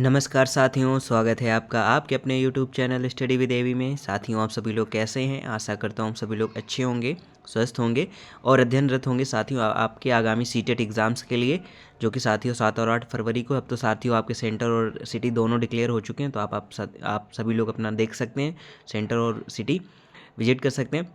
नमस्कार साथियों, स्वागत है आपका आपके अपने YouTube चैनल स्टडी विद एवी में। साथियों, आप सभी लोग कैसे हैं? आशा करता हूँ सभी लोग अच्छे होंगे, स्वस्थ होंगे और अध्ययनरत होंगे। साथियों, आपके आगामी सीटेट एग्ज़ाम्स के लिए जो कि साथियों 7 और 8 फरवरी को, अब तो साथियों आपके सेंटर और सिटी दोनों डिक्लेयर हो चुके हैं। तो आप सभी लोग अपना देख सकते हैं, सेंटर और सिटी विजिट कर सकते हैं।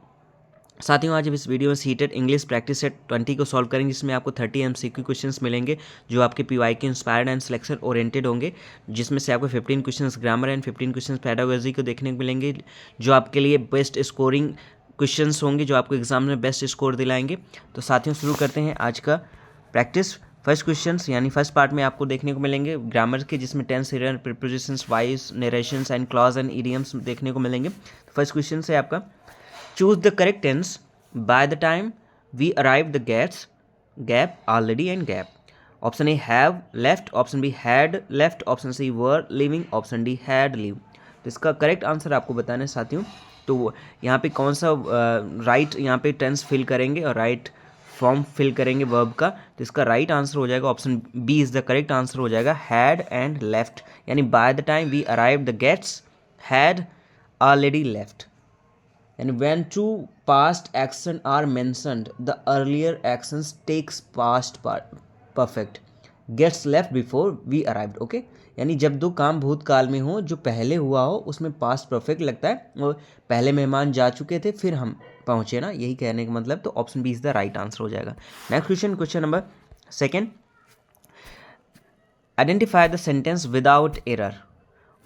साथियों, आज इस वीडियो में सीटेट इंग्लिश प्रैक्टिस सेट 20 को सॉल्व करेंगे, जिसमें आपको 30 MCQ क्वेश्चंस मिलेंगे जो आपके PYQ inspired and selection oriented होंगे, जिसमें से आपको 15 questions grammar and 15 questions pedagogy को देखने को मिलेंगे, जो आपके लिए बेस्ट स्कोरिंग क्वेश्चंस होंगे, जो आपको एग्जाम में बेस्ट स्कोर दिलाएंगे। तो साथियों, शुरू करते हैं आज का प्रैक्टिस। फर्स्ट क्वेश्चंस यानी फर्स्ट पार्ट में आपको देखने को मिलेंगे ग्रामर के, जिसमें tense, error, prepositions, voice, narrations and clause and idioms देखने को मिलेंगे। फर्स्ट क्वेश्चन है आपका, choose the correct tense by the time we arrived the gaps, gap, already and gap. Option A have left, option B had left, option C were leaving, option D had leave. तो इसका correct answer आपको बताना है साथियों। तो यहाँ पे कौन सा राइट यहाँ पे टेंस फिल करेंगे और राइट फॉर्म फिल करेंगे वर्ब का, तो इसका राइट आंसर हो जाएगा option B is the correct answer हो जाएगा, हैड एंड लेफ्ट। यानी by the time we arrive the gates had already left. And when two past actions are mentioned, the earlier actions takes past perfect, gets left before we arrived. Okay, यानी जब दो काम भूतकाल में हो, जो पहले हुआ हो उसमें पास्ट परफेक्ट लगता है, और पहले मेहमान जा चुके थे फिर हम पहुंचे ना, यही कहने का मतलब। तो option B is the right answer हो जाएगा। Next question, question number second, identify the sentence without error.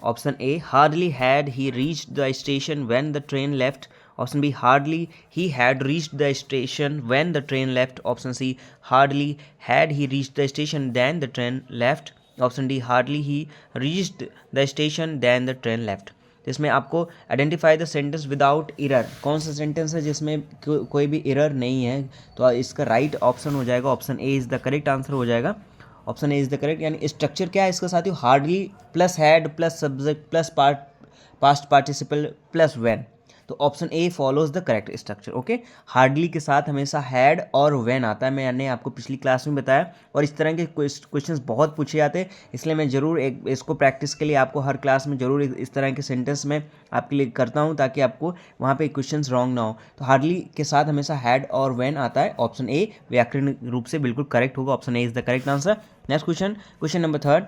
Option A, hardly had he reached the station when the train left. Option B, hardly he had reached the station when the train left. Option C, hardly had he reached the station then the train left. Option D, hardly he reached the station then the train left. इसमें आपको identify the sentence without error, कौन सा sentence है जिसमें कोई भी error नहीं है, तो इसका राइट ऑप्शन हो जाएगा option A is the correct answer हो जाएगा। Option A is the correct. यानी स्ट्रक्चर क्या है इसका साथियों, hardly plus had plus subject plus past participle plus when. तो option A follows the correct structure. Okay, hardly के साथ हमेशा हैड और व्हेन आता है, मैंने आपको पिछली क्लास में बताया, और इस तरह के क्वेश्चंस बहुत पूछे जाते हैं, इसलिए मैं ज़रूर इसको प्रैक्टिस के लिए आपको हर क्लास में ज़रूर इस तरह के सेंटेंस में आपके लिए करता हूँ, ताकि आपको वहाँ पे क्वेश्चंस रॉन्ग ना हो। तो हार्डली के साथ हमेशा हैड और व्हेन आता है। ऑप्शन ए व्याकरणिक रूप से बिल्कुल करेक्ट होगा, option A is the correct answer. Next question, question number third,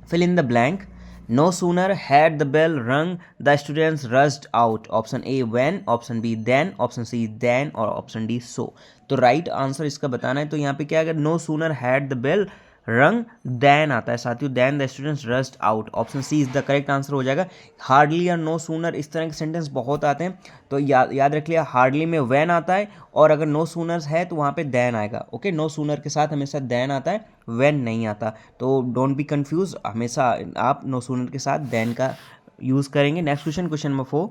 fill in the blank. No sooner had the bell rung, the students rushed out. Option A when, option B then, option C then, और option D so. तो right answer इसका बताना है। तो यहाँ पे क्या, अगर no sooner had the bell rang then आता है साथियों, then the students rushed out. Option C is the correct answer हो जाएगा। हार्डली या नो सूनर इस तरह के सेंटेंस बहुत आते हैं, तो याद रख लिया, हार्डली में वैन आता है, और अगर नो सूनर्स है तो वहाँ पे देन आएगा। ओके, नो सूनर के साथ हमेशा देन आता है, वैन नहीं आता। तो डोंट बी कंफ्यूज, हमेशा आप नो सूनर के साथ देन का यूज़ करेंगे। Next question, question number 4,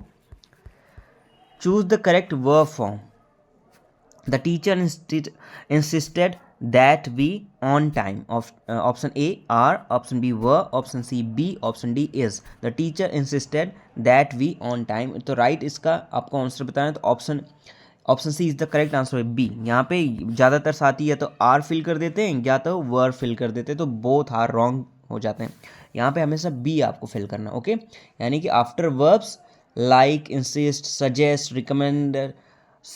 choose the correct verb form. The teacher insisted that we on time. Option A are, option B were, option C be, option D is. The teacher insisted that we on time. तो right इसका आपको answer बताना है, तो option C is the correct answer है, B. यहाँ पे ज़्यादातर साथी या तो आर फिल कर देते हैं या तो वर फिल कर देते हैं, तो बोथ आर रॉन्ग हो जाते हैं। यहाँ पे हमेशा बी आपको फिल करना। ओके, यानी कि after verbs like, insist, suggest, recommend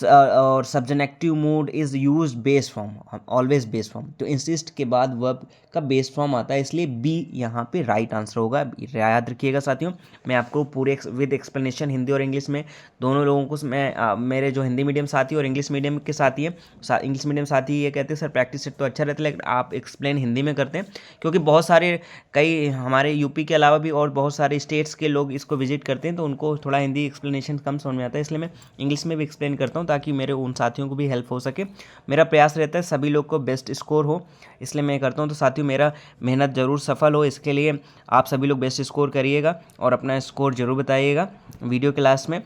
और subjective mood is use base form, always base form. तो इंसिस्ट के बाद वर्ब का बेस फॉर्म आता है, इसलिए बी यहाँ पे राइट आंसर होगा। याद रखिएगा साथियों, मैं आपको पूरे विद एक्सप्लेनेशन हिंदी और इंग्लिश में दोनों लोगों को, मैं मेरे जो हिंदी मीडियम साथी और इंग्लिश मीडियम के साथी हैं, इंग्लिश मीडियम साथी ये कहते हैं सर प्रैक्टिस सेट तो अच्छा रहता है, लेकिन आप एक्सप्लेन हिंदी में करते हैं, क्योंकि बहुत सारे कई हमारे यूपी के अलावा भी और बहुत सारे स्टेट्स के लोग इसको विजिट करते हैं, तो उनको थोड़ा हिंदी एक्सप्लेनेशन कम समझ में आता है, इसलिए मैं इंग्लिश में भी एक्सप्लेन करता हूँ, ताकि मेरे उन साथियों को भी हेल्प हो सके। मेरा प्रयास रहता है सभी लोग को बेस्ट स्कोर हो, इसलिए मैं करता हूं। तो साथियों, मेरा मेहनत जरूर सफल हो, इसके लिए आप सभी लोग बेस्ट स्कोर करिएगा और अपना स्कोर जरूर बताइएगा वीडियो क्लास में,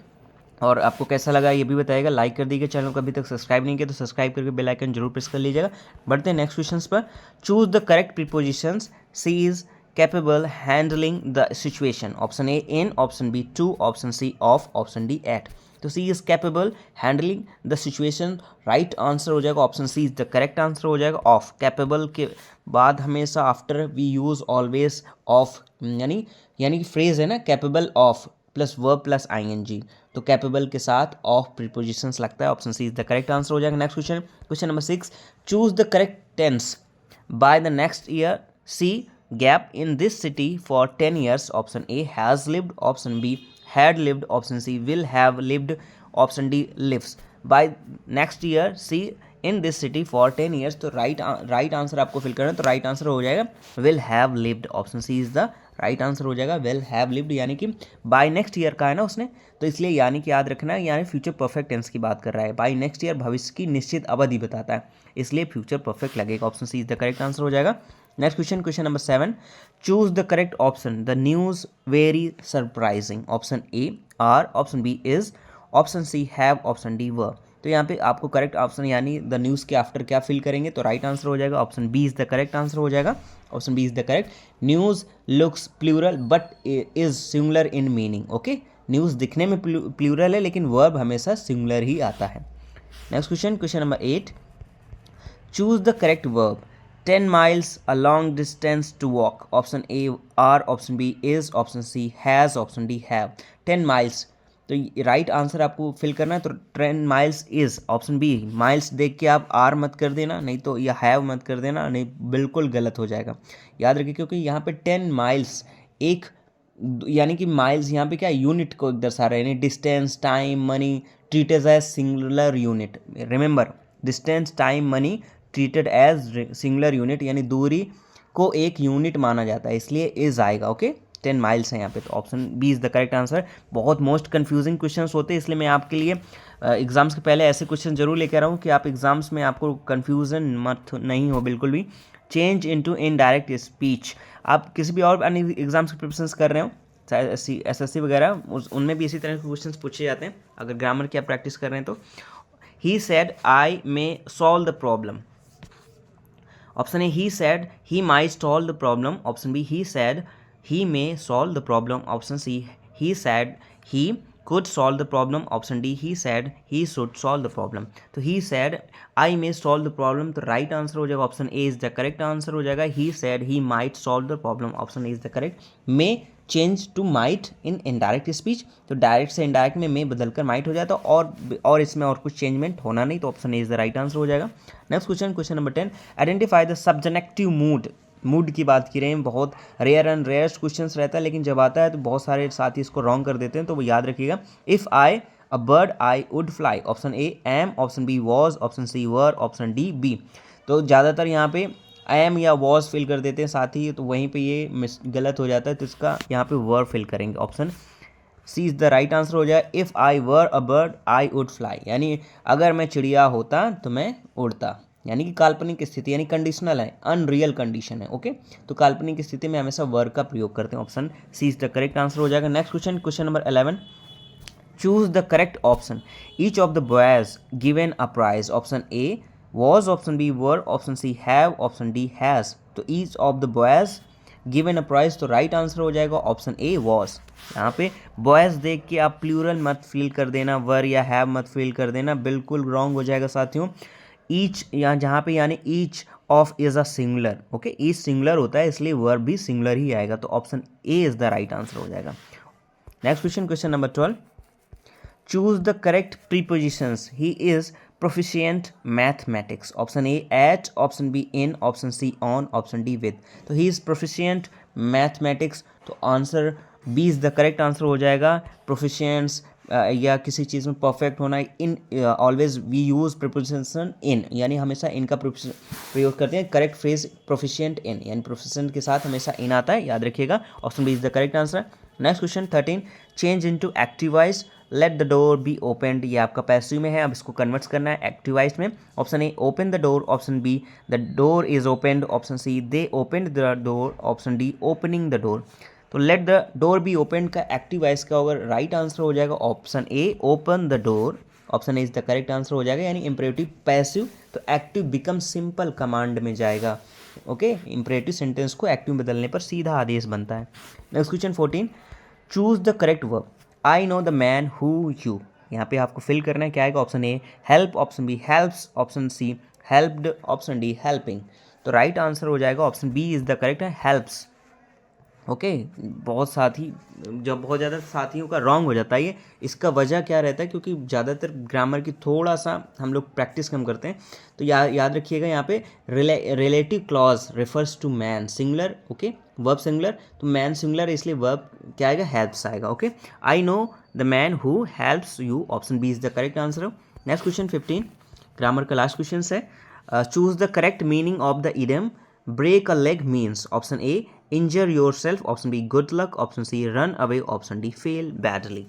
और आपको कैसा लगा ये भी बताइएगा। लाइक कर दीजिए, चैनल को अभी तक सब्सक्राइब नहीं किया तो सब्सक्राइब करके बेल आइकन जरूर प्रेस कर लीजिएगा। बढ़ते हैं नेक्स्ट क्वेश्चंस पर। Choose the correct prepositions. She is capable handling the situation. Option A in, option B to, option C of, option D at. तो C is capable handling the situation, right answer हो जाएगा option C is the correct answer हो जाएगा। Of, capable के बाद हमेशा after we use always of, यानी कि फ्रेज है ना capable of plus verb plus ING, तो कैपेबल के साथ ऑफ प्रीपोजिशंस लगता है, option C is the correct answer हो जाएगा। Next question, question number 6, choose the correct tense by the next year, she gap in this city for 10 years, option A has lived, option B had lived, option C will have lived, option D lives। By next year she in this city for 10 years, तो right answer आपको fill करना है, तो right answer हो जाएगा will have lived, option C is the right answer हो जाएगा will have lived, यानी कि बाय नेक्स्ट ईयर का है ना उसने, तो इसलिए यानी कि याद रखना है, यानी फ्यूचर परफेक्ट टेंस की बात कर रहा है। बाय नेक्स्ट ईयर भविष्य की निश्चित अवधि बताता है, इसलिए फ्यूचर परफेक्ट लगेगा, option C is the correct answer हो जाएगा। Next question, question number 7, choose the correct option, the news very surprising, option A are, option B is, option C have, option D were. तो यहाँ पे आपको correct option यानी the news के after क्या fill करेंगे, तो राइट आंसर हो जाएगा option B is the correct answer हो जाएगा, option B is the correct. News looks plural but is singular in meaning, okay, news दिखने में प्लूरल है लेकिन वर्ब हमेशा सिंगुलर ही आता है। Next question, question number 8, choose the correct verb, 10 miles a long distance to walk, option A are, option B is, option C has, option D have. 10 miles, तो right answer आपको fill करना है, तो 10 miles is, option B, miles देख के आप are मत कर देना, नहीं तो या हैव मत कर देना, नहीं बिल्कुल गलत हो जाएगा, याद रखिए, क्योंकि यहाँ पे 10 miles एक, यानी कि माइल्स यहाँ पे क्या यूनिट को दर्शा रहे हैं, यानी distance, time, money treated as singular unit, remember distance, time, money treated as singular unit, यानी दूरी को एक यूनिट माना जाता है, इसलिए इज आएगा, ओके। 10 miles है यहाँ पे, तो option B is the correct answer. बहुत मोस्ट कन्फ्यूजिंग क्वेश्चंस होते हैं, इसलिए मैं आपके लिए एग्जाम्स के पहले ऐसे क्वेश्चन जरूर लेकर आ रहा हूँ कि आप एग्जाम्स में आपको कन्फ्यूजन मत नहीं हो बिल्कुल भी। चेंज इनटू इनडायरेक्ट स्पीच, आप किसी भी और अन्य एग्जाम्स की प्रिपरेशन कर रहे हो, चाहे एसएससी वगैरह, उनमें भी इसी तरह के क्वेश्चन पूछे जाते हैं, अगर ग्रामर की आप प्रैक्टिस कर रहे हैं तो। He said I may solve the problem, option A he said he might solve the problem, option B he said he may solve the problem, option C he said he could solve the problem, option D he said he should solve the problem। तो he said I may solve the problem, तो right answer हो जाएगा option A is the correct answer हो जाएगा। he said he might solve the problem, option A is the correct. may change to might in indirect speech, तो direct से indirect में बदलकर might हो जाता है, और इसमें और कुछ चेंजमेंट होना नहीं, तो option A is the right answer हो जाएगा। Next question, question number 10, identify the subjective mood की बात की रहे हैं, बहुत रेयर एंड रेयरस्ट क्वेश्चन रहता है, लेकिन जब आता है तो बहुत सारे साथी इसको रॉन्ग कर देते हैं, तो वो याद रखिएगा। If I a bird I would fly, option A am, option B was, option C were, option D be. तो ज़्यादातर यहाँ पे एम या वॉज फिल कर देते हैं साथी, तो वहीं पे ये गलत हो जाता है, तो इसका यहाँ पे वर फिल करेंगे, option C is the right answer हो जाए। If I were a bird I would fly, यानी अगर मैं चिड़िया होता तो मैं उड़ता, यानी कि काल्पनिक स्थिति, यानी कंडीशनल है, अनरियल कंडीशन है, ओके। तो काल्पनिक स्थिति में हमेशा वर का प्रयोग करते हैं, option C is the correct answer हो जाएगा। Next question, question number 11, choose the correct option, each of the boys given a prize, option A was, option B were, option C have, option D has. तो each of the boys given a prize, तो right answer हो जाएगा option A was. यहाँ पे boys देख के आप plural मत फील कर देना, वर या हैव मत फील कर देना, बिल्कुल रॉन्ग हो जाएगा साथियों। ईच यहाँ जहाँ पे यानी each of is a singular, okay, each singular होता है, इसलिए वर्ब भी सिंगुलर ही आएगा, तो option A is the right answer हो जाएगा। Next question, question number 12, choose the correct prepositions, he is proficient mathematics, option A at, option B in, option C on, option D with। तो he is proficient mathematics, तो answer B is the correct answer हो जाएगा। Proficients या किसी चीज़ में perfect होना, in always we use preposition in, यानी हमेशा इनका प्रयोग करते हैं। करेक्ट फ्रेज प्रोफिशिएंट इन, यानी प्रोफिशिएंट के साथ हमेशा इन आता है, याद रखिएगा, option B is the correct answer. Next question 13, change into active voice, let the door be opened, ये आपका पैसिव में है, अब इसको कन्वर्ट करना है एक्टिवाइज में। Option A open the door, option B the door is opened, option C they opened the door, option D opening the door. तो let the door be open का एक्टिवाइज का अगर राइट आंसर हो जाएगा option A open the door, option A is the correct answer हो जाएगा, यानी imperative passive, तो एक्टिव बिकम सिंपल कमांड में जाएगा, ओके। इंपरेटिव सेंटेंस को एक्टिव में बदलने पर सीधा आदेश बनता है। Next question 14, choose the correct verb, I know the man who you, यहाँ पे आपको फिल करना है, क्या आएगा? Option A help, option B helps, option C helped, option D helping. तो राइट आंसर हो जाएगा option B is the correct है, हेल्प्स। ओके बहुत साथी, जब बहुत ज़्यादा साथियों का रॉन्ग हो जाता है ये, इसका वजह क्या रहता है? क्योंकि ज़्यादातर ग्रामर की थोड़ा सा हम लोग प्रैक्टिस कम करते हैं। तो याद रखिएगा यहाँ पे relative clause refers to man singular, okay verb singular, तो मैन सिंगुलर इसलिए वर्ब क्या आएगा? हेल्प्स आएगा। Okay I know the man who helps you, option B is the correct answer. Next question 15 grammar का लास्ट क्वेश्चन है, choose the correct meaning of the idiom break a leg means. Option A injure yourself, option B good luck, option C run away, option D fail badly.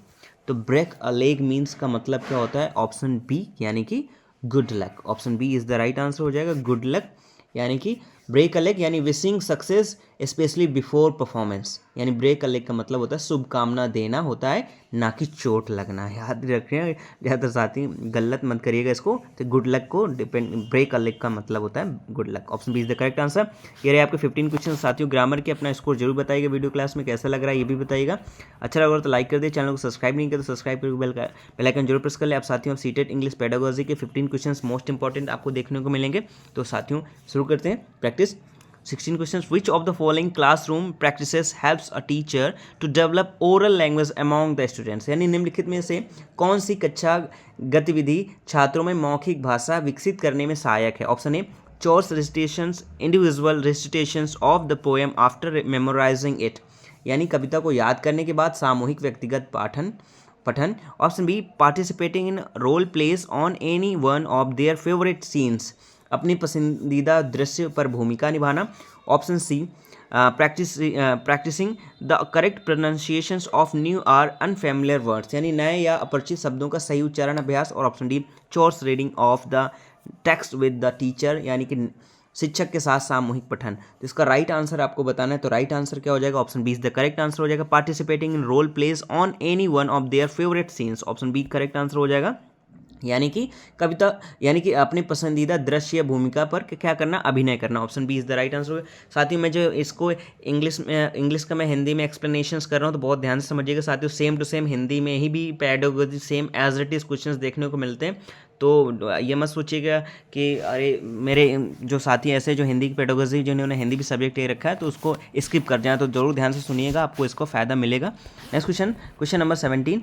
तो break a leg means का मतलब क्या होता है? Option B यानी कि good luck. Option B is the right answer हो जाएगा, गुड लक। यानी कि ब्रेक अ लेग यानी wishing success specially before performance, यानी ब्रेक अ लेग का मतलब होता है शुभकामना देना होता है, ना कि चोट लगना। याद रखिए ज़्यादातर साथी गलत मत करिएगा इसको। तो गुड लक को डिपेंड, ब्रेक अ लेग का मतलब होता है good luck. Option B is the correct answer. ये रहे आपके 15 क्वेश्चन साथियों ग्रामर के। अपना स्कोर जरूर बताइएगा वीडियो क्लास में, कैसा लग रहा है ये भी बताइएगा। अच्छा लगा तो लाइक कर दिए, चैनल को सब्सक्राइब नहीं किया तो सब्सक्राइब करके बेल आइकन जरूर प्रेस कर ले। आप साथियों आप सीटेट इंग्लिश पेडागोजी के 15 क्वेश्चन मोस्ट इंपॉर्टेंट आपको देखने को मिलेंगे। तो साथियों शुरू करते हैं practice. 16 questions. Which of the following classroom practices helps a teacher to develop oral language among the students? यानी निम्नलिखित में से कौन सी कक्षा गतिविधि छात्रों में मौखिक भाषा विकसित करने में सहायक है? Option A chorus recitations, individual recitations of the poem after memorising it, यानी कविता को याद करने के बाद सामूहिक व्यक्तिगत पठन। Option B participating in role plays on any one of their favourite scenes, अपनी पसंदीदा दृश्य पर भूमिका निभाना। Option C practising the correct pronunciations of new or unfamiliar words, यानी नए या अपरिचित शब्दों का सही उच्चारण अभ्यास। और option D chores reading of the text with the teacher, यानी कि शिक्षक के साथ सामूहिक पठन। तो इसका राइट आंसर आपको बताना है। तो राइट आंसर क्या हो जाएगा? Option B is the correct answer हो जाएगा, participating in role plays on any one of their favourite scenes. Option B correct answer हो जाएगा, यानी कि कविता यानी कि अपने पसंदीदा दृश्य या भूमिका पर क्या करना? अभिनय करना। Option B is the right answer. साथियों मैं जो इसको इंग्लिश का मैं हिंदी में एक्सप्लेनेशंस कर रहा हूँ तो बहुत ध्यान से समझिएगा साथियों। सेम टू सेम हिंदी में ही भी pedagogy same as it is questions देखने को मिलते हैं। तो ये मत सोचिएगा कि अरे मेरे जो साथी ऐसे जो हिंदी की पेडागोजी जिन्होंने हिंदी भी सब्जेक्ट ले रखा है तो उसको स्किप कर जाए, तो जरूर ध्यान से सुनिएगा, आपको इसको फ़ायदा मिलेगा। Next question number 17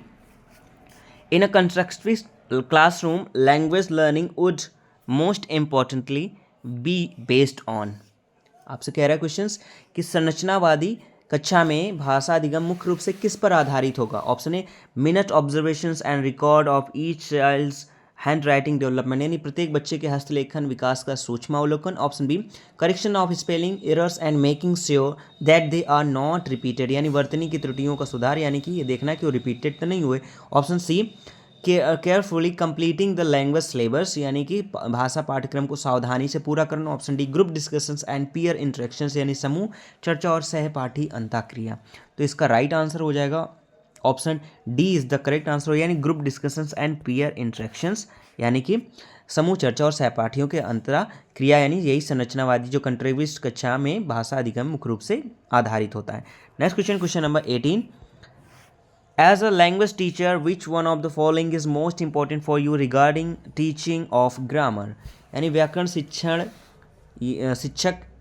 In a constructivist classroom, language learning would most importantly be based on। आपसे कह रहा है क्वेश्चंस कि संरचनावादी कक्षा में भाषा अधिगम मुख्य रूप से किस पर आधारित होगा? Option A minute observations and record of each child's handwriting development, यानी प्रत्येक बच्चे के हस्तलेखन विकास का सूक्ष्म अवलोकन। Option B correction of spelling errors and making sure that they are not repeated, यानी वर्तनी की त्रुटियों का सुधार, यानी कि ये देखना कि वो रिपीटेड तो नहीं हुए। Option see carefully completing the language syllabus, यानी कि भाषा पाठ्यक्रम को सावधानी से पूरा करना। Option D group discussions and peer interactions, यानी समूह चर्चा और सहपाठी अंतःक्रिया। तो इसका राइट आंसर हो जाएगा option D is the correct answer, यानी group discussions and peer interactions, यानी कि समूह चर्चा और सहपाठियों के अंतरा क्रिया, यानी यही संरचनावादी जो कंट्रीब्यूस्ट कक्षा में भाषा अधिगम मुख्य रूप से आधारित होता है। Next question number 18 As a language teacher, which one of the following is most important for you regarding teaching of grammar? यानी व्याकरण शिक्षक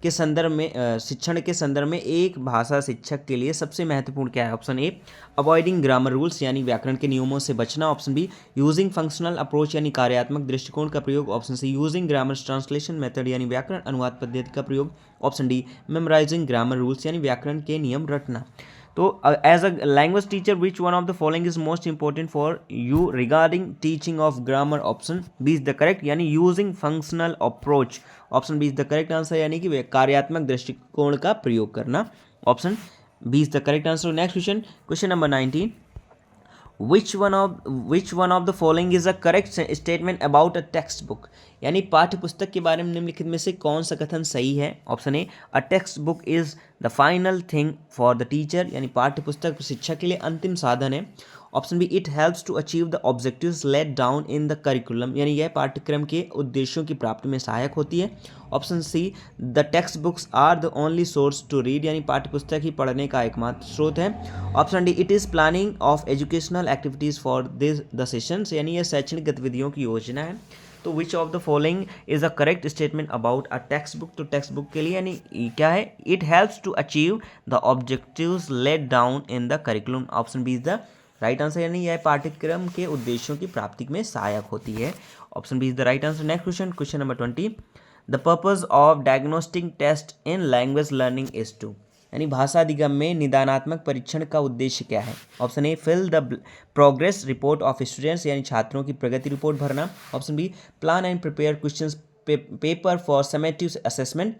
के संदर्भ में शिक्षण के संदर्भ में एक भाषा शिक्षक के लिए सबसे महत्वपूर्ण क्या है? Option A avoiding grammar rules, यानी व्याकरण के नियमों से बचना। Option B using functional approach, यानी कार्यात्मक दृष्टिकोण का प्रयोग। Option C using grammar translation method, यानी व्याकरण अनुवाद पद्धति का प्रयोग। Option D memorising grammar rules, यानी व्याकरण के नियम रटना। तो as a language teacher which one of the following is most important for you regarding teaching of grammar? Option B is the correct, यानी using functional approach. Option B is the correct answer, यानी कि कार्यात्मक दृष्टिकोण का प्रयोग करना। Option B is the correct answer. Next question number 19 which one of the following is a correct statement about a textbook, यानी पाठ्य पुस्तक के बारे में निम्नलिखित में से कौन सा कथन सही है? Option A a textbook is the final thing for the teacher, यानी पाठ्य पुस्तक शिक्षक के लिए अंतिम साधन है। Option B it helps to achieve the objectives laid down in the curriculum, यानी यह पाठ्यक्रम के उद्देश्यों की प्राप्ति में सहायक होती है। Option C the textbooks are the only source to read, यानी पाठ्यपुस्तक ही पढ़ने का एकमात्र स्रोत है। Option D it is planning of educational activities for this the sessions, यानी यह शैक्षणिक गतिविधियों की योजना है। तो which of the following is a correct statement about a textbook, तो टेक्स्ट बुक के लिए यानी क्या है, it helps to achieve the objectives laid down in the curriculum, option B is the right answer, यानी यह पाठ्यक्रम के उद्देश्यों की प्राप्ति में सहायक होती है। Option B is the right answer. Next question, question number 20, the purpose of diagnostic test in language learning is to, यानी भाषा अधिगम में निदानात्मक परीक्षण का उद्देश्य क्या है। Option A fill the progress report of students, यानी छात्रों की प्रगति रिपोर्ट भरना। Option B plan and prepare questions paper for summative assessment,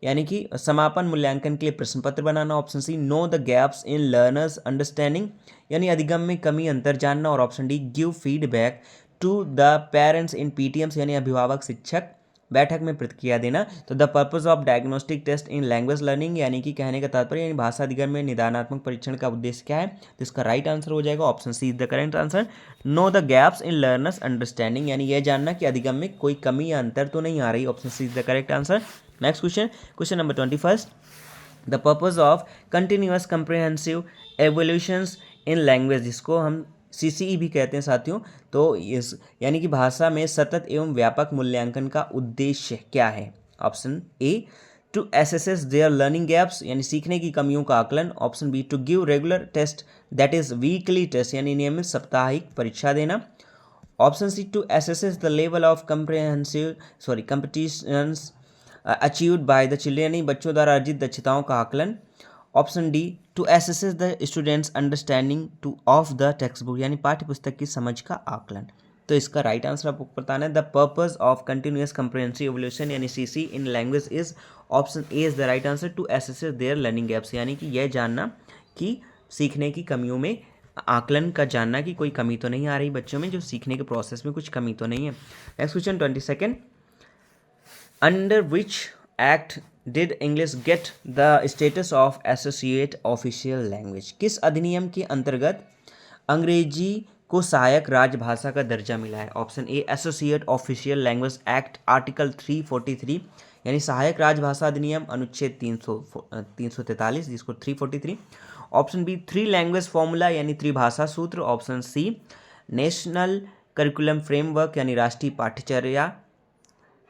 यानी कि समापन मूल्यांकन के लिए प्रश्न पत्र बनाना। Option C know the gaps in learners understanding, यानी अधिगम में कमी अंतर जानना। और option D give feedback to the parents in PTMs, यानी अभिभावक शिक्षक बैठक में प्रतिक्रिया देना। तो the purpose of diagnostic test in language learning, यानी कि कहने का तात्पर्य यानी भाषा अधिगम में निदानात्मक परीक्षण का उद्देश्य क्या है, तो इसका राइट आंसर हो जाएगा option C is the correct answer, know the gaps in learners understanding, यानी यह जानना कि अधिगम में कोई कमी या अंतर तो नहीं आ रही, option C is the correct answer. Next question, question number 21, the purpose of continuous comprehensive evaluations in language, जिसको हम CCE भी कहते हैं साथियों, तो इस यानी कि भाषा में सतत एवं व्यापक मूल्यांकन का उद्देश्य क्या है। Option A to assess their learning gaps, यानी सीखने की कमियों का आकलन। Option B to give regular test that is weekly test, यानी नियमित साप्ताहिक परीक्षा देना। Option C to assess the level of competitions achieved by the children, यानी बच्चों द्वारा अर्जित दक्षताओं का आकलन। Option D to assess the students understanding to of the textbook, यानी पाठ्य पुस्तक की समझ का आकलन। तो इसका राइट आंसर आपको बताना है, the purpose of continuous comprehensive evolution यानी CC in language is, option A is the right answer, to assess their learning gaps, यानी कि यह जानना कि सीखने की कमियों में आकलन का जानना कि कोई कमी तो नहीं आ रही बच्चों में, जो सीखने के प्रोसेस में कुछ कमी तो नहीं है। Next question 22, under which act did English get the status of associate official language, किस अधिनियम के अंतर्गत अंग्रेजी को सहायक राजभाषा का दर्जा मिला है। Option A associate official language act article 343, यानी सहायक राजभाषा अधिनियम अनुच्छेद 343 जिसको 343। Option B three language formula यानी त्रिभाषा सूत्र। Option C national curriculum framework यानी राष्ट्रीय पाठ्यचर्या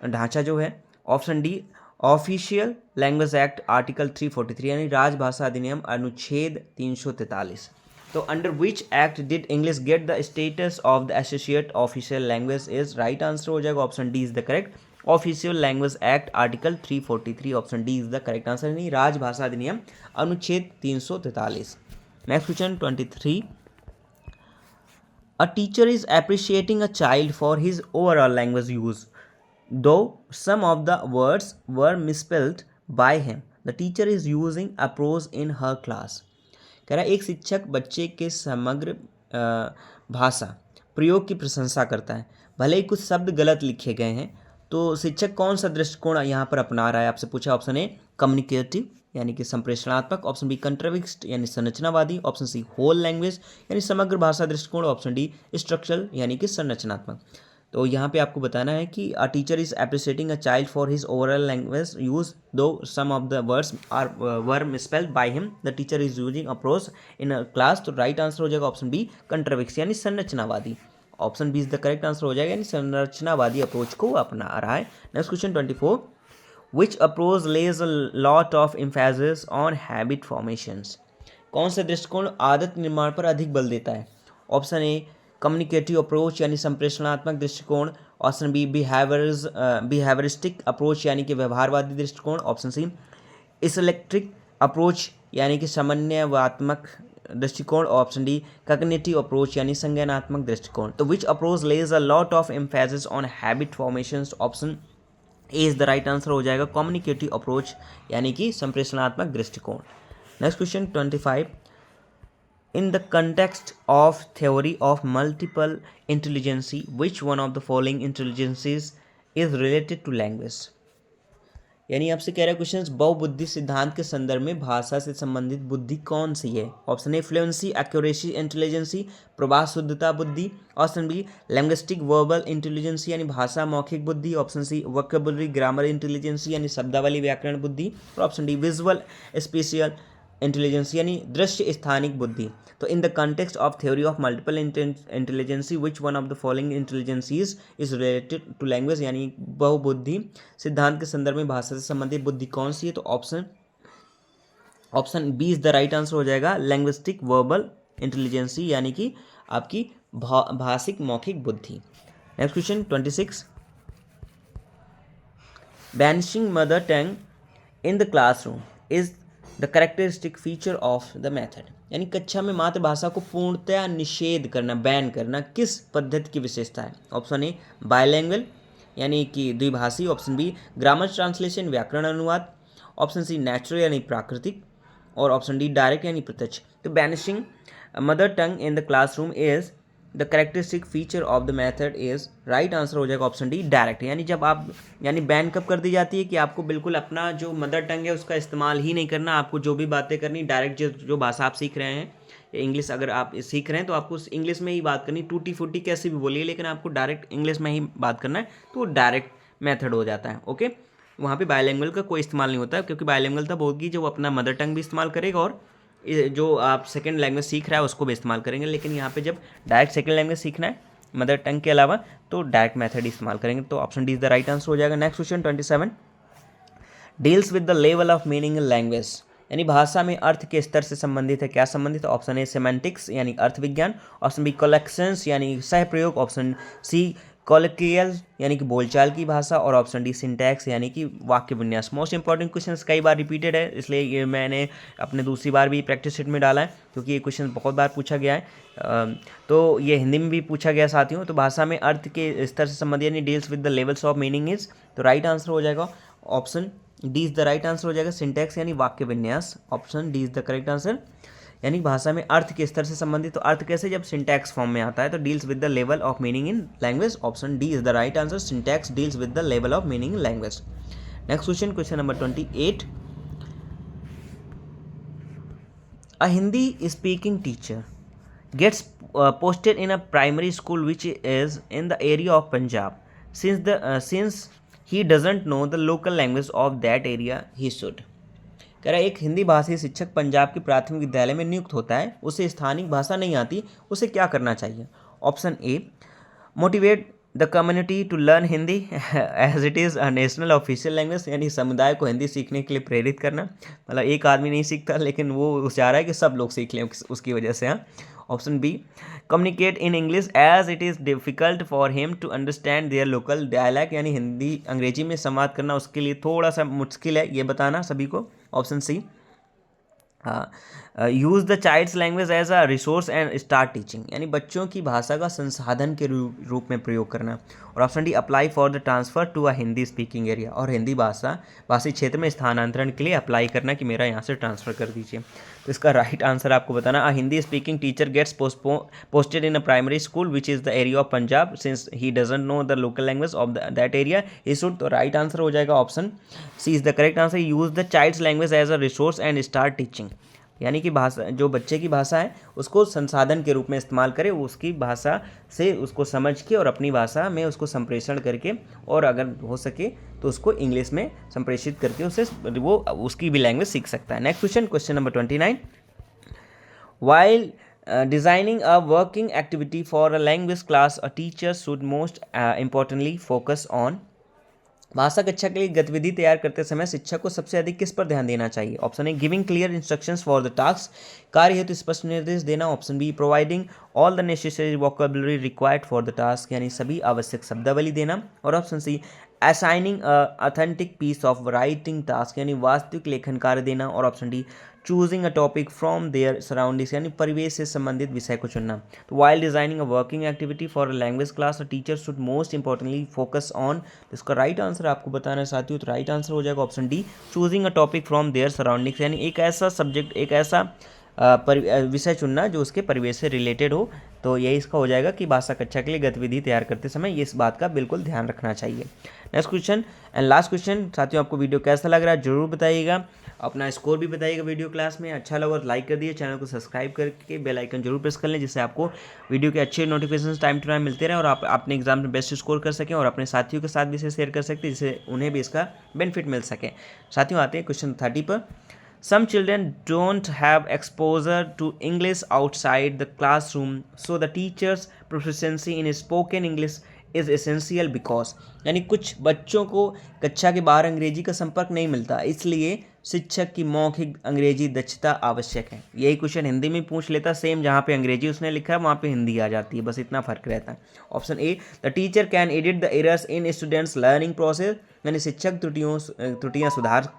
ढांचा जो है। Option D official language act article 343 यानी राजभाषा अधिनियम अनुच्छेद 343। तो under which act did English get the status of the associate official language is, right answer हो जाएगा option D is the correct, official language act article 343, option D is the correct answer, यानी राजभाषा अधिनियम अनुच्छेद 343। Next question 23, a teacher is appreciating a child for his overall language use though some of the words were misspelled by him, the teacher is using a prose in her class। कह रहा है एक शिक्षक बच्चे के समग्र भाषा प्रयोग की प्रशंसा करता है, भले ही कुछ शब्द गलत लिखे गए हैं। तो शिक्षक कौन सा दृष्टिकोण यहाँ पर अपना रहा है आपसे पूछा। ऑप्शन ए कम्युनिकेटिव यानी कि संप्रेषणात्मक, ऑप्शन बी कंट्राविक्स्ट यानी संरचनावादी, ऑप्शन सी होल लैंग्वेज यानी समग्र भाषा दृष्टिकोण, ऑप्शन डी स्ट्रक्चरल यानी कि संरचनात्मक। तो यहाँ पे आपको बताना है कि a teacher is appreciating a child for his overall language use though some of the words are were misspelled by him, the teacher is using a prose in a class. तो राइट आंसर हो जाएगा option B constructivist यानी संरचनावादी, option B is the correct answer हो जाएगा, यानी संरचनावादी approach को अपना रहा है। Next question 24, which approach lays a lot of emphasis on habit formations, कौन सा दृष्टिकोण आदत निर्माण पर अधिक बल देता है। ऑप्शन ए कम्युनिकेटिव अप्रोच यानी संप्रेषणात्मक दृष्टिकोण, ऑप्शन बी बिहेवियरिस्टिक अप्रोच यानी कि व्यवहारवादी दृष्टिकोण, ऑप्शन सी इसेलेक्ट्रिक अप्रोच यानी कि समन्वयात्मक दृष्टिकोण, ऑप्शन डी कॉग्निटिव अप्रोच यानी संज्ञानात्मक दृष्टिकोण। तो which approach lays a lot of emphasis on habit formations, option A is the right answer हो जाएगा कम्युनिकेटिव अप्रोच यानी कि संप्रेषणात्मक दृष्टिकोण। Next question 25, in the context of theory of multiple intelligence which one of the following intelligences is related to language, यानी आपसे कह रहा है क्वेश्चन, बहुबुद्धि सिद्धांत के संदर्भ में भाषा से संबंधित बुद्धि कौन सी है? Option A fluency, accuracy, intelligence, प्रवाह शुद्धता बुद्धि। Option B linguistic verbal intelligence यानी भाषा मौखिक बुद्धि। Option C vocabulary grammar intelligence यानी शब्दावली व्याकरण बुद्धि। और option D visual spatial intelligence यानी दृश्य स्थानिक बुद्धि। तो in the context of theory of multiple intelligence which one of the following intelligences is related to language, यानी बहुबुद्धि सिद्धांत के संदर्भ में भाषा से संबंधित बुद्धि कौन सी है? तो option B is the right answer हो जाएगा, लैंग्विस्टिक वर्बल इंटेलिजेंसी यानी कि आपकी भाषिक मौखिक बुद्धि। Next question 26, banishing mother tongue in the classroom is the characteristic feature of the method, यानी कक्षा में मातृभाषा को पूर्णतया निषेध करना, बैन करना किस पद्धति की विशेषता है? ऑप्शन ए बायलैंग्वेज यानी कि द्विभाषी। ऑप्शन बी ग्रामर ट्रांसलेशन व्याकरण अनुवाद। ऑप्शन सी नेचुरल यानी प्राकृतिक। और ऑप्शन डी डायरेक्ट यानी प्रत्यक्ष। तो banishing mother tongue in the classroom is the characteristic feature of the method is, right answer हो जाएगा ऑप्शन डी डायरेक्ट। यानी जब आप, यानी बैन कब कर दी जाती है कि आपको बिल्कुल अपना जो मदर टंग है उसका इस्तेमाल ही नहीं करना, आपको जो भी बातें करनी डायरेक्ट, जो भाषा आप सीख रहे हैं, इंग्लिश अगर आप सीख रहे हैं तो आपको इंग्लिश में ही बात करनी, टूटी फूटी कैसे भी बोलिए लेकिन आपको डायरेक्ट इंग्लिश में ही बात करना है, तो वो डायरेक्ट मेथड हो जाता है। ओके, वहाँ पे बायलैंग्वेज का कोई इस्तेमाल नहीं होता है, क्योंकि बायलैंग्वेज तब होगी जो अपना मदर टंग भी इस्तेमाल करेगा और जो आप सेकंड लैंग्वेज सीख रहा है उसको भी इस्तेमाल करेंगे। लेकिन यहाँ पे जब डायरेक्ट सेकंड लैंग्वेज सीखना है मदर टंग के अलावा तो डायरेक्ट मेथड इस्तेमाल करेंगे। तो option D is the right answer हो जाएगा। Next question 27, deals with the level of meaning in language, यानी भाषा में अर्थ के स्तर से संबंधित है, क्या संबंधित है? ऑप्शन ए सेमेंटिक्स यानी अर्थ विज्ञान। ऑप्शन बी कलेक्शंस यानी सह प्रयोग। ऑप्शन सी कॉलिक्वियल यानी कि बोलचाल की भाषा। और ऑप्शन डी सिंटैक्स यानी कि वाक्य विन्यास। मोस्ट इंपॉर्टेंट क्वेश्चन कई बार रिपीटेड है, इसलिए ये मैंने अपने दूसरी बार भी प्रैक्टिस शीट में डाला है, क्योंकि ये क्वेश्चन बहुत बार पूछा गया है। तो ये हिंदी में भी पूछा गया साथियों। तो भाषा में अर्थ के स्तर से संबंधित यानी deals with the levels of meaning is, तो राइट आंसर हो जाएगा option D is the right answer हो जाएगा, सिंटैक्स यानी वाक्य विन्यास। Option D is the correct answer. यानी भाषा में अर्थ के स्तर से संबंधित, तो अर्थ कैसे? जब सिंटैक्स फॉर्म में आता है, तो deals with the level of meaning in language. Option D is the right answer, syntax deals with the level of meaning in language. Next question, question number 28, a Hindi speaking teacher gets posted in a primary school which is in the area of Punjab. Since he doesn't know the local language of that area, he should. कह रहा है एक हिंदी भाषी शिक्षक पंजाब के प्राथमिक विद्यालय में नियुक्त होता है, उसे स्थानिक भाषा नहीं आती, उसे क्या करना चाहिए? Option A motivate the community to learn Hindi as it is a national official language, यानी समुदाय को हिंदी सीखने के लिए प्रेरित करना। मतलब एक आदमी नहीं सीखता, लेकिन वो चाह रहा है कि सब लोग सीख लें उसकी वजह से। हाँ, option B communicate in English as it is difficult for him to understand their local dialect, यानी हिंदी अंग्रेजी में संवाद करना उसके लिए थोड़ा सा मुश्किल है, ये बताना सभी को। Option C use the child's language as a resource and start teaching, यानी बच्चों की भाषा का संसाधन के रूप में प्रयोग करना। और option D apply for the transfer to a Hindi speaking area, और हिंदी भाषी क्षेत्र में स्थानांतरण के लिए अप्लाई करना कि मेरा यहाँ से ट्रांसफ़र कर दीजिए। तो इसका राइट आंसर आपको बताना, a Hindi speaking teacher gets posted in a primary school which is the area of Punjab since he doesn't know the local language of that area he should. तो राइट आंसर हो जाएगा option C is the correct answer, use the child's language as a resource and start teaching, यानी कि भाषा जो बच्चे की भाषा है उसको संसाधन के रूप में इस्तेमाल करें, उसकी भाषा से उसको समझ के और अपनी भाषा में उसको संप्रेषण करके, और अगर हो सके तो उसको इंग्लिश में संप्रेषित करके उससे वो उसकी भी लैंग्वेज सीख सकता है। Next question, question number 29, while designing a working activity for a language class a teacher should most importantly focus on, भाषा कक्षा के लिए गतिविधि तैयार करते समय शिक्षक को सबसे अधिक किस पर ध्यान देना चाहिए? Option A giving clear instructions for the task, कार्य हेतु स्पष्ट निर्देश देना। Option B providing all the necessary vocabulary required for the task, यानी सभी आवश्यक शब्दावली देना। और option C assigning authentic piece of writing task, यानी वास्तविक लेखन कार्य देना। और option D choosing a topic from their surroundings, यानी परिवेश से संबंधित विषय को चुनना। तो while designing a working activity for a language class a teacher should most importantly focus on, तो इसका राइट आंसर आपको बताना है साथियों। तो राइट आंसर हो जाएगा option D choosing a topic from their surroundings, यानी एक ऐसा सब्जेक्ट, एक ऐसा विषय चुनना जो उसके परिवेश से रिलेटेड हो, तो यही इसका हो जाएगा कि भाषा कक्षा के लिए गतिविधि तैयार करते समय ये इस बात का बिल्कुल ध्यान रखना चाहिए। Next question and last question. साथियों आपको वीडियो कैसा लग रहा है जरूर बताइएगा, अपना स्कोर भी बताइएगा वीडियो क्लास में। अच्छा लगा तो लाइक कर दिए, चैनल को सब्सक्राइब करके बेल आइकन जरूर प्रेस कर लें, जिससे आपको वीडियो के अच्छे नोटिफिकेशन टाइम टू टाइम मिलते रहें और आप अपने एग्जाम में बेस्ट स्कोर कर सकें और अपने साथियों के साथ भी इसे शेयर कर सकते हैं, जिससे उन्हें भी इसका बेनिफिट मिल सके। साथियों आते हैं क्वेश्चन 30 पर। Some children don't have exposure to English outside the classroom, so the teacher's proficiency in spoken English is essential because, यानी कुछ बच्चों को कक्षा के बाहर अंग्रेजी का संपर्क नहीं मिलता, इसलिए शिक्षक की मौखिक अंग्रेजी दक्षता आवश्यक है। यही क्वेश्चन हिंदी में पूछ लेता सेम, जहाँ पे अंग्रेजी उसने लिखा है वहाँ पे हिंदी आ जाती है, बस इतना फर्क रहता है। Option A, the teacher can edit the errors in students learning process, यानी शिक्षक त्रुटियाँ सुधार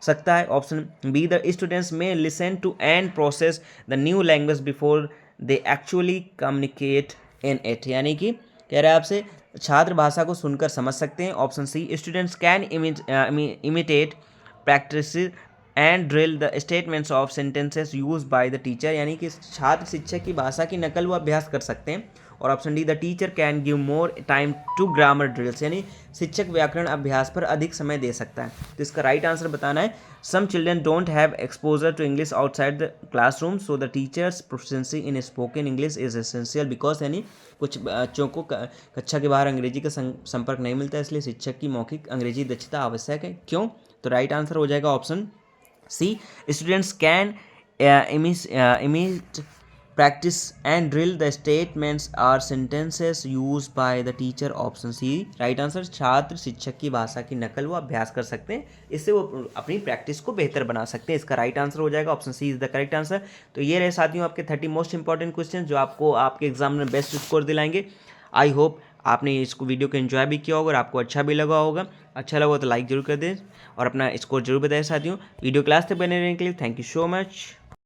सकता है। Option B, the students may listen to and process the new language before they actually communicate in it, यानी कि कह रहा है आपसे छात्र भाषा को सुनकर समझ सकते हैं। Option C, students can imitate practice and drill the statements of sentences use by the teacher, यानी कि छात्र शिक्षक की भाषा की नकल व अभ्यास कर सकते हैं। और option D, the teacher can give more time to grammar drills, यानी शिक्षक व्याकरण अभ्यास पर अधिक समय दे सकता है। तो इसका राइट आंसर बताना है some children don't have exposure to English outside the classroom, so the teacher's proficiency in spoken English is essential because, यानी कुछ बच्चों को कक्षा के बाहर अंग्रेजी का संपर्क नहीं मिलता, इसलिए शिक्षक की मौखिक अंग्रेजी दक्षता आवश्यक है। क्यों? तो राइट आंसर हो जाएगा option C, students can imitate practice and drill the statements or sentences used by the teacher, option C right answer. छात्र शिक्षक की भाषा की नकल वो अभ्यास कर सकते हैं, इससे वो अपनी प्रैक्टिस को बेहतर बना सकते हैं। इसका राइट आंसर हो जाएगा option C is the correct answer. तो ये रहे साथियों आपके 30 मोस्ट इंपॉर्टेंट क्वेश्चन जो आपको आपके एग्जाम में बेस्ट स्कोर दिलाएंगे। आई होप आपने इसको वीडियो को एंजॉय भी किया होगा और आपको अच्छा भी लगा होगा। अच्छा लगा तो लाइक जरूर कर दें और अपना स्कोर जरूर बताएं साथियों। वीडियो क्लास तक बने रहने के लिए थैंक यू सो मच।